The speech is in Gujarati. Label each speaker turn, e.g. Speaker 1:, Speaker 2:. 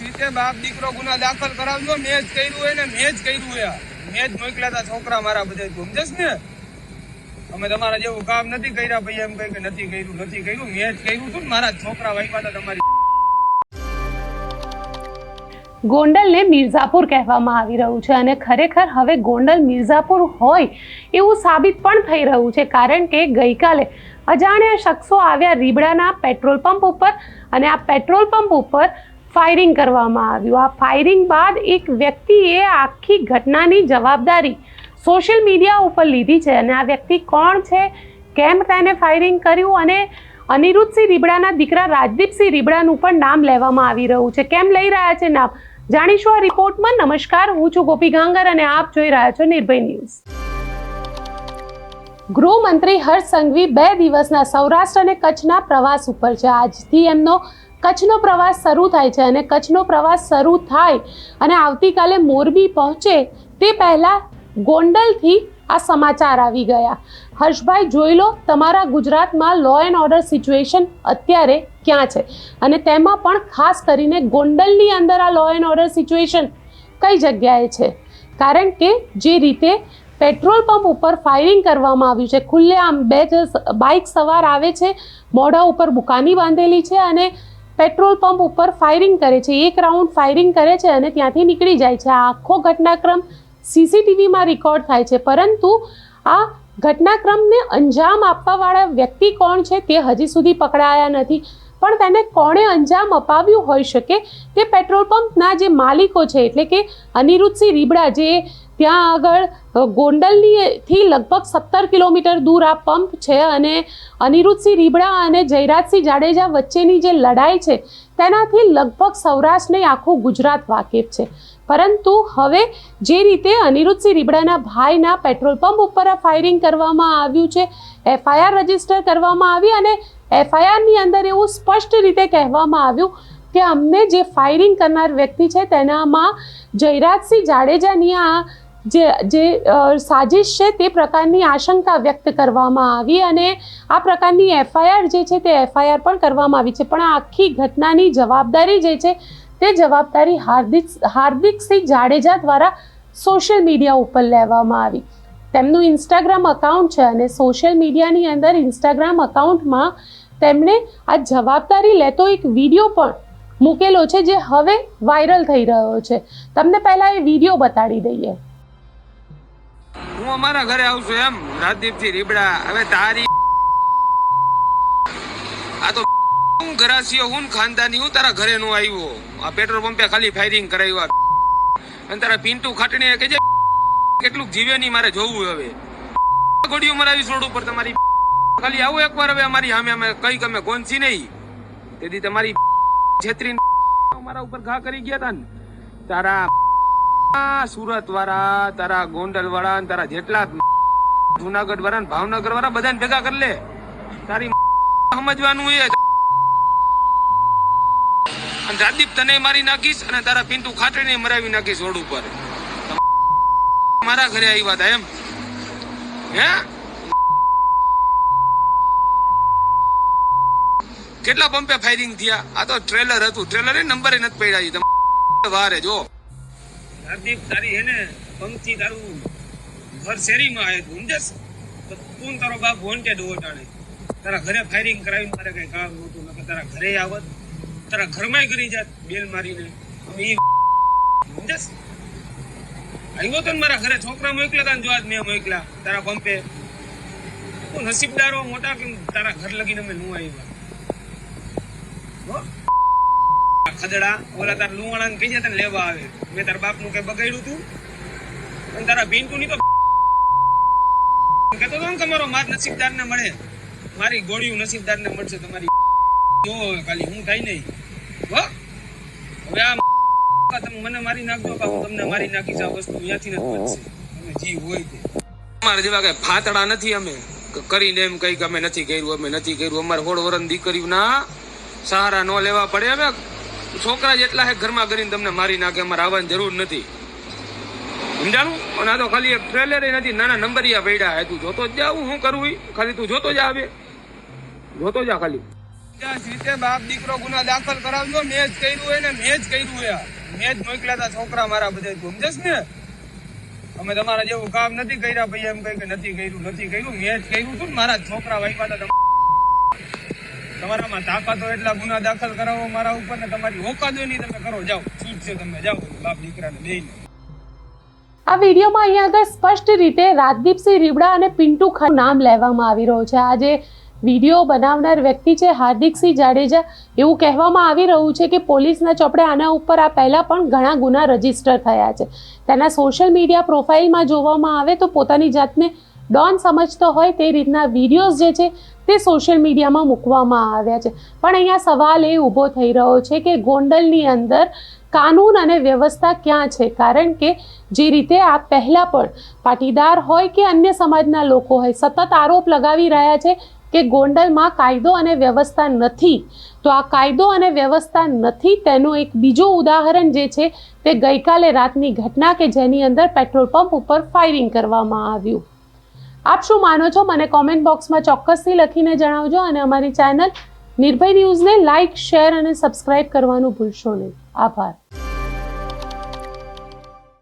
Speaker 1: રીતે બાપ દીકરો ગુના દાખલ કરાવજો. મેં જ કર્યું હોય ને મેં જ કર્યું હોય. મેં જ મોકલ્યા હતા છોકરા મારા બધા. સમજસ ને? અમે તમારા જેવું કામ નથી કર્યા ભાઈ એમ કઈ કે નથી કર્યું. મેં જ કર્યું હતું ને. મારા છોકરા વાઈફા હતા તમારી.
Speaker 2: ગોંડલને મિર્ઝાપુર કહેવામાં આવી રહ્યું છે અને ખરેખર હવે ગોંડલ મિર્ઝાપુર હોય એવું સાબિત પણ થઈ રહ્યું છે, કારણ કે ગઈકાલે અજાણ્યા શખ્સો આવ્યા રીબડાના પેટ્રોલ પંપ ઉપર અને આ પેટ્રોલ પંપ ઉપર ફાયરિંગ કરવામાં આવ્યું. આ ફાયરિંગ બાદ એક વ્યક્તિએ આખી ઘટનાની જવાબદારી સોશિયલ મીડિયા ઉપર લીધી છે અને આ વ્યક્તિ કોણ છે, કેમ તેને ફાયરિંગ કર્યું અને અનિરુદ્ધસિંહ રીબડાના દીકરા રાજદીપસિંહ રીબડાનું પણ નામ લેવામાં આવી રહ્યું છે. કેમ લઈ રહ્યા છે નામ, જાણીશું આ રિપોર્ટમાં. નમસ્કાર, હું છું ગોપી ગાંગર અને આપ જોઈ રહ્યા છો નિર્ભય ન્યૂઝ. ગૃહમંત્રી હર્ષ સંઘવી 2 દિવસના સૌરાષ્ટ્ર અને કચ્છના પ્રવાસ ઉપર છે. આજથી એમનો કચ્છનો પ્રવાસ શરૂ થાય છે અને કચ્છનો પ્રવાસ શરૂ થાય અને આવતીકાલે મોરબી પહોંચે તે પહેલા ગોંડલથી આ સમાચાર આવી ગયા. હર્ષભાઈ, જોઈ લો તમારા ગુજરાતમાં લો એન્ડ ઓર્ડર સિચ્યુએશન અત્યારે ક્યાં છે અને તેમાં પણ ખાસ કરીને ગોંડલની અંદર આ લો એન્ડ ઓર્ડર સિચ્યુએશન કઈ જગ્યાએ છે. કારણ કે જે રીતે પેટ્રોલ પંપ ઉપર ફાયરિંગ કરવામાં આવ્યું છે, ખુલ્લેઆમ 2 બાઇક સવાર આવે છે, મોઢા ઉપર બુકાની બાંધેલી છે અને પેટ્રોલ પંપ ઉપર ફાયરિંગ કરે છે. 1 રાઉન્ડ ફાયરિંગ કરે છે અને ત્યાંથી નીકળી જાય છે. આ આખો ઘટનાક્રમ સીસીટીવીમાં રેકોર્ડ થાય છે, પરંતુ આ ઘટનાક્રમને અંજામ આપવાવાળા વ્યક્તિ કોણ છે તે હજી સુધી પકડાયા નથી. પણ તેને કોણે અંજામ અપાવ્યું હોઈ શકે તે પેટ્રોલ પંપના જે માલિકો છે, એટલે કે અનિરુદ્ધસિંહ રીબડા, જે ત્યાં આગળ ગોંડલથી લગભગ 17 કિલોમીટર દૂર આ પંપ છે અને અનિરુદ્ધસિંહ રીબડા અને જયરાજસિંહ જાડેજા વચ્ચેની જે લડાઈ છે તેનાથી લગભગ સૌરાષ્ટ્રને આખું ગુજરાત વાકેફ છે. પરંતુ હવે જે રીતે અનિરુદ્ધસિંહ રીબડાના ભાઈના પેટ્રોલ પંપ ઉપર આ ફાયરિંગ કરવામાં આવ્યું છે, FIR રજીસ્ટર કરવામાં આવી અને FIRની અંદર એવું સ્પષ્ટ રીતે કહેવામાં આવ્યું કે અમને જે ફાયરિંગ કરનાર વ્યક્તિ છે તેનામાં જયરાજસિંહ જાડેજાની આ જે સાજિશ છે તે પ્રકારની આશંકા વ્યક્ત કરવામાં આવી અને આ પ્રકારની FIR જે છે તે FIR પણ કરવામાં આવી છે. પણ આ આખી ઘટનાની જવાબદારી જે છે તે જવાબદારી હાર્દિકસિંહ જાડેજા દ્વારા સોશિયલ મીડિયા ઉપર લેવામાં આવી. તેમનું ઇન્સ્ટાગ્રામ અકાઉન્ટ છે અને સોશિયલ મીડિયાની અંદર ઇન્સ્ટાગ્રામ અકાઉન્ટમાં તેમણે આ જવાબદારી લેતો એક વિડીયો પણ મૂકેલો છે જે હવે વાયરલ થઈ રહ્યો છે. તમને પહેલા એ વિડીયો બતાડી દઈએ.
Speaker 1: હું અમારા ઘરે આવશું એમ રાજદીપસિંહ રીબડા. હવે તારી આ તો હું ઘરાસીઓ હું ખાનદાની હું તારા ઘરે નો આવ્યો. આ પેટ્રોલ પંપે ખાલી ફાયરિંગ કરાવ્યું અને તારા પિન્ટુ ખાટણીએ કે કેટલું જીવે નહીં મારે જોવું. હવે ગોળીઓ મરાવી રોડ ઉપર તમારી. ખાલી આવો એકવાર હવે અમારી સામે અમે કઈ અમે કોનસી નહીં. તેથી તમારી છેતરી મારા ઉપર ઘા કરી ગયા હતા ને. તારા સુરત વાળા, તારા ગોંડલ વાળા, તારા જેટલા જુનાગઢ વાળા, ભાવનગર વાળા બધાને ભેગા કરી લે. તારી સમજવાનું એ રાજદીપ તને મારી નાખીશ અને તારા પિન્ટુ ખાટણીને મરાવી નાખીશ રોડ ઉપર. મારા ઘરે આવ્યા હતા એમ હે? કેટલા પંપે ફાયરિંગ થયા? આ તો ટ્રેલર હતું. ટ્રેલર નંબરે નથી પડ્યા. વારે જો રાજદીપ તારી હેને પંક્તિ તારું ઘર શેરીમાં આવ્યું સમજસ તો તું તારો બાપ વોન્ટેડ ઓટાણે તારા ઘરે ફાયરિંગ કરાવી. મારે કઈ કામ નહોતું, નકર તારા ઘરે આવત, તારા ઘરમાં કરી જાત બેલ મારીને. અમે સમજસ આવ્યો તો મારા ઘરે છોકરા મોકલ્યા હતા ને જોવા મેં મોકલ્યા તારા પંપે. તું નસીબદારો મોટા કે તારા ઘર લગીને અમે નું આવ્યા. ખદડા ઓલા તાર લુવાણાને કહી જતા ને લેવા આવે. મેં તારા બાપનું કઈ બગાડ્યું તું અને તારા પિન્ટુ ની તો કહેતો હતો કે મારો માર નસીબદારને મળે, મારી ગોળીઓ નસીબદારને મળશે. તમારી જો ખાલી હું થાય નહીં. હવે આ તમે મને મારી નાખજો કે હું તમને મારી નાખીશ. આ વસ્તુ અહીંયાથી નથી બનશે. તમે જીવ હોય તે અમારા જેવા કઈ ફાતડા નથી. અમે કરીને એમ કઈ કે અમે નથી કર્યું, અમે નથી કર્યું. અમારે 16 વર્ષની દીકરીઓના સહારા ન લેવા પડે. અમે છોકરા જેટલા હે ઘરમાં કરીને તમને મારી નાખે. અમારે આવવાની જરૂર નથી. સમજાણું? અને આ તો ખાલી એક ટ્રેલર નથી, નાના નંબરિયા પડ્યા. તું જોતો જ જા. હું કરું ખાલી તું જોતો જા. હવે જોતો જા ખાલી. રીતે બાપ દીકરો ગુના દાખલ કરાવજો. મેં જ કર્યું હોય ને મેં જ કર્યું હોય. મેં જ મોકલ્યા હતા છોકરા મારા બધા. સમજસ ને? અમે તમારા જેવું કામ નથી કર્યા ભાઈ એમ કઈ કે નથી કર્યું. મેં જ કર્યું હતું ને. મારા છોકરા વાઈફા હતા. તમારામાં તાકાત હોય એટલા ગુના દાખલ કરાવો મારા ઉપર ને તમારી ઓકાત હોય નહીં તમે કરો. જાઓ, છૂટ છે, તમે જાઓ બાપ દીકરાને લઈને.
Speaker 2: આ વિડીયોમાં અહીંયા આગળ સ્પષ્ટ રીતે રાજદીપસિંહ રીબડા અને પિન્ટુ ખાન નામ લેવામાં આવી રહ્યું છે. આ જે વિડીયો બનાવનાર વ્યક્તિ છે હાર્દિકસિંહ જાડેજા, એવું કહેવામાં આવી રહ્યું છે કે પોલીસના ચોપડે આના ઉપર આ પહેલાં પણ ઘણા ગુના રજીસ્ટર થયા છે. તેના સોશિયલ મીડિયા પ્રોફાઇલમાં જોવામાં આવે તો પોતાની જાતને ડોન સમજતો હોય તે રીતના વિડીયોઝ જે છે તે સોશિયલ મીડિયામાં મૂકવામાં આવ્યા છે. પણ અહીંયા સવાલ એ ઊભો થઈ રહ્યો છે કે ગોંડલની અંદર કાનૂન અને વ્યવસ્થા ક્યાં છે? કારણ કે જે રીતે આ પહેલાં પણ પાટીદાર હોય કે અન્ય સમાજના લોકો હોય સતત આરોપ લગાવી રહ્યા છે કે ગોંડલમાં કાયદો અને વ્યવસ્થા નથી, તો આ કાયદો અને વ્યવસ્થા નથી તેનું એક બીજું ઉદાહરણ જે છે તે ગઈકાલે રાતની ઘટના કે જેની અંદર પેટ્રોલ પંપ ઉપર ફાયરિંગ કરવામાં આવ્યું. આપ શું માનો છો? મને કોમેન્ટ બોક્સમાં ચોક્કસથી લખીને જણાવજો અને અમારી ચેનલ નિર્ભય ન્યૂઝને લાઇક, શેર અને સબસ્ક્રાઇબ કરવાનું ભૂલશો નહીં. આભાર.